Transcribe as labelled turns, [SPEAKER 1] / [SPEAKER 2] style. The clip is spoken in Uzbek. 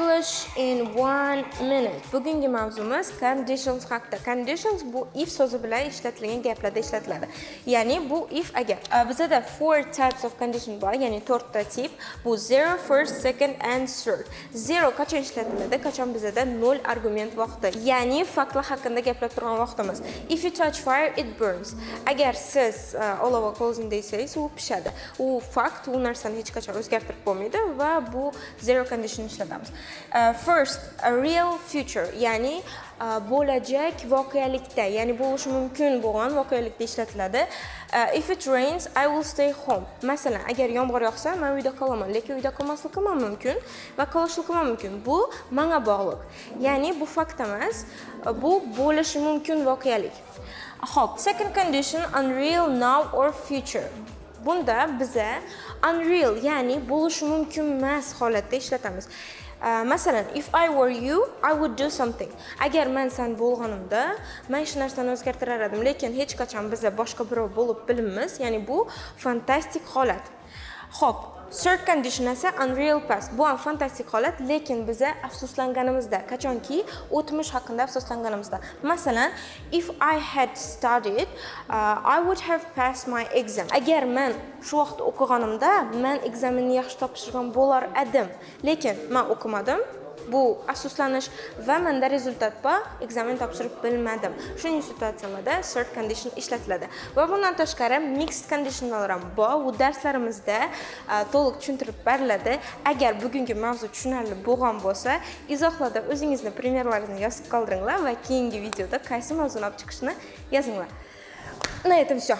[SPEAKER 1] English in 1 minute. Bugungi mavzumuz conditions haqida. Conditions bu if so'zi bilan ishlatilgan gaplarda ishlatiladi. Ya'ni bu if agar. Bizda 4 types of condition bor, ya'ni 4 ta tip. Bu 0, first, second and third. 0 qachon ishlatiladi? Qachon bizda 0 argument vaqti. Ya'ni faktlar haqida gapirib turgan vaqtimiz. If you touch fire, it burns. Agar siz olova qo'lni desangiz, u pishadi. U fakt, u narsani hech qachon o'zgartirib bo'lmaydi va bu 0 condition ishlatamiz. First, a real future, ya'ni bo'lajak voqelikda, ya'ni bo'lishi mumkin bo'lgan voqelikda ishlatiladi. If it rains, I will stay home. Masalan, agar yomg'ir yog'sa, men uyda qolaman, lekin uyda qolmasligim mumkin va qolishligim mumkin. Bu menga bog'liq. Ya'ni bu fakt emas, bu bo'lishi mumkin voqelik. Xo'p, second condition, unreal now or future. Bunda biza unreal, ya'ni bo'lishi mumkin emas holatda ishlatamiz. Masalan, if I were you, I would do something. Agar men sen bo'lganimda, men shu narsani o'zgartirar edim, lekin hech qachon biza boshqa birov bo'lib bilmaymiz, ya'ni bu fantastik holat. Xo'p, third condition esa unreal past. Bu ham fantastik holat, lekin biza afsuslanganimizda, qachonki o'tmish haqida afsuslanganimizda. Masalan, if I had studied, I would have passed my exam. Agar men shu vaqt o'qiganimda, men ekzamenni yaxshi topshirgan bo'lar edim, lekin men o'qimadim. Bu afsuslanish va menda rezultat bor, ekzamen topshirib bilmadim. Shuning situatsiyalarda third condition ishlatiladi. Va bundan tashqari mixed conditionlar ham bor. Bu darslarimizda to'liq tushuntirib beriladi. Agar bugungi mavzu tushunarli bo'lgan bo'lsa, izohlarda o'zingizni primerlaringizni yozib qoldiringlar va keyingi videoda qaysi mavzuni olib chiqishni yozinglar. Na этом все.